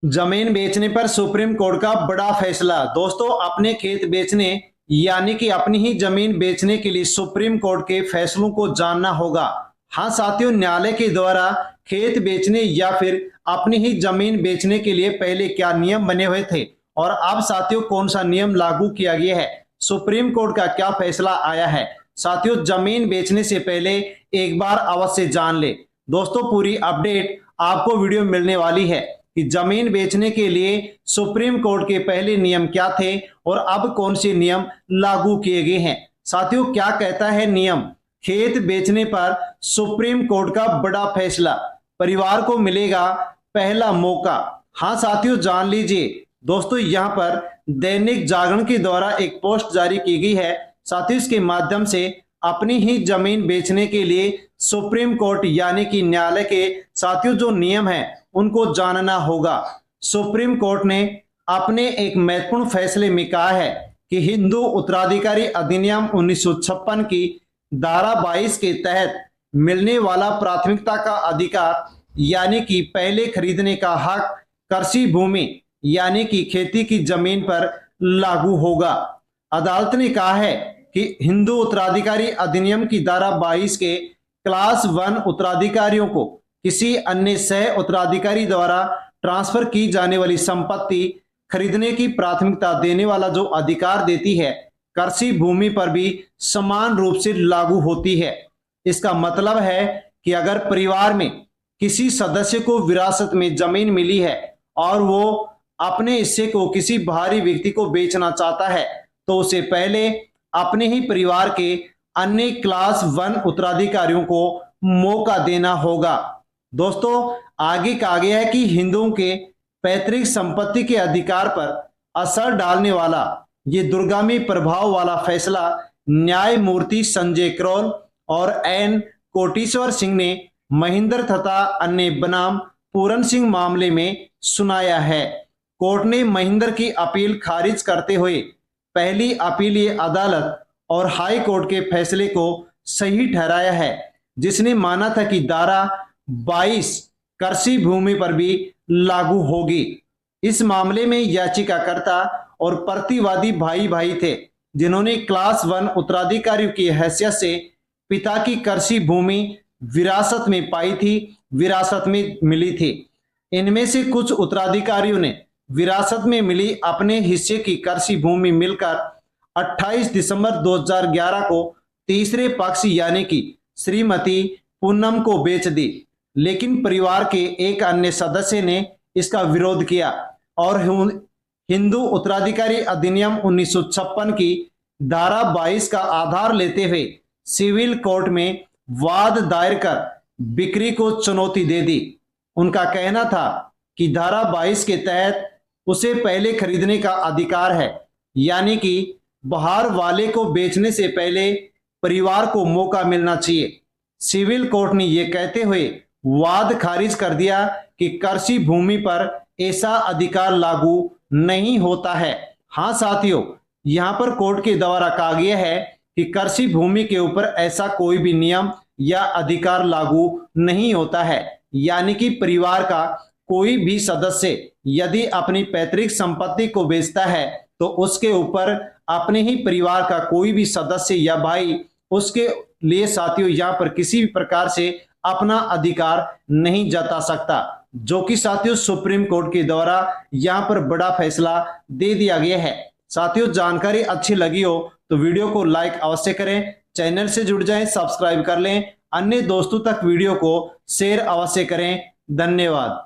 जमीन बेचने पर सुप्रीम कोर्ट का बड़ा फैसला। दोस्तों, अपने खेत बेचने यानी कि अपनी ही जमीन बेचने के लिए सुप्रीम कोर्ट के फैसलों को जानना होगा। हाँ साथियों, न्यायालय के द्वारा खेत बेचने या फिर अपनी ही जमीन बेचने के लिए पहले क्या नियम बने हुए थे और अब साथियों कौन सा नियम लागू किया गया है, सुप्रीम कोर्ट का क्या फैसला आया है। साथियों, जमीन बेचने से पहले एक बार अवश्य जान ले। दोस्तों, पूरी अपडेट आपको वीडियो मिलने वाली है कि जमीन बेचने के लिए सुप्रीम कोर्ट के पहले नियम क्या थे और अब कौन से नियम लागू किए गए हैं। साथियों, क्या कहता है नियम? खेत बेचने पर सुप्रीम कोर्ट का बड़ा फैसला, परिवार को मिलेगा पहला मौका। हाँ साथियों, जान लीजिए। दोस्तों, यहाँ पर दैनिक जागरण के द्वारा एक पोस्ट जारी की गई है। साथियों, इसके माध्यम से अपनी ही जमीन बेचने के लिए सुप्रीम कोर्ट यानी कि न्यायालय के साथियों जो नियम है उनको जानना होगा। सुप्रीम कोर्ट ने अपने एक महत्वपूर्ण फैसले में कहा है कि हिंदू उत्तराधिकारी अधिनियम 1956 की धारा 22 के तहत मिलने वाला प्राथमिकता का अधिकार यानी कि पहले खरीदने का हक कृषि भूमि यानी कि खेती की जमीन पर लागू होगा। अदालत ने कहा है कि हिंदू उत्तराधिकारी अधिनियम की धारा 22 के क्लास 1 उत्तराधिकारियों को किसी अन्य सह उत्तराधिकारी द्वारा ट्रांसफर की जाने वाली संपत्ति खरीदने की प्राथमिकता देने वाला जो अधिकार देती है, कृषि भूमि पर भी समान रूप से लागू होती है। इसका मतलब है कि अगर परिवार में किसी सदस्य को विरासत में जमीन मिली है और वो अपने हिस्से को किसी बाहरी व्यक्ति को बेचना चाहता है तो उसे पहले अपने ही परिवार के अन्य क्लास 1 उत्तराधिकारियों को मौका देना होगा। दोस्तों, आगे कहा गया है कि हिंदुओं के पैतृक संपत्ति के अधिकार पर असर डालने वाला ये दूरगामी प्रभाव वाला फैसला न्यायमूर्ति संजय करोल और एन कोटेश्वर सिंह ने महेंद्र तथा अन्य बनाम पूरन सिंह मामले में सुनाया है। कोर्ट ने महेंद्र की अपील खारिज करते हुए पहली अपीलीय अदालत और हाई कोर्ट के फैसले को सही ठहराया है, जिसने माना था कि धारा 22 कृषि भूमि पर भी लागू होगी। इस मामले में याचिकाकर्ता और प्रतिवादी भाई भाई थे, जिन्होंने क्लास 1 उत्तराधिकारियों की हैसियत से पिता की कृषि भूमि विरासत में पाई थी, विरासत में मिली थी। इनमें से कुछ उत्तराधिकारियों ने विरासत में मिली अपने हिस्से की कृषि भूमि मिलकर 28 दिसंबर 2011 को तीसरे पक्ष यानी कि श्रीमती पूनम को बेच दी, लेकिन परिवार के एक अन्य सदस्य ने इसका विरोध किया और हिंदू उत्तराधिकारी अधिनियम 1956 की धारा 22 का आधार लेते हुए सिविल कोर्ट में वाद दायर कर बिक्री को चुनौती दे दी। उनका कहना था कि धारा 22 के तहत उसे पहले खरीदने का अधिकार है, यानी कि बाहर वाले को बेचने से पहले परिवार को मौका मिलना चाहिए। सिविल कोर्ट ने यह कहते हुए वाद खारिज कर दिया कि कृषि भूमि पर ऐसा अधिकार लागू नहीं होता है। हाँ साथियों, यहां पर कोर्ट के द्वारा कहा गया है कि कृषि भूमि के ऊपर ऐसा कोई भी नियम या अधिकार लागू नहीं होता है, यानी कि परिवार का कोई भी सदस्य यदि अपनी पैतृक संपत्ति को बेचता है तो उसके ऊपर अपने ही परिवार का कोई भी सदस्य या भाई उसके लिए साथियों यहाँ पर किसी भी प्रकार से अपना अधिकार नहीं जता सकता, जो कि साथियों सुप्रीम कोर्ट के द्वारा यहाँ पर बड़ा फैसला दे दिया गया है। साथियों, जानकारी अच्छी लगी हो तो वीडियो को लाइक अवश्य करें, चैनल से जुड़ जाएं, सब्सक्राइब कर लें, अन्य दोस्तों तक वीडियो को शेयर अवश्य करें। धन्यवाद।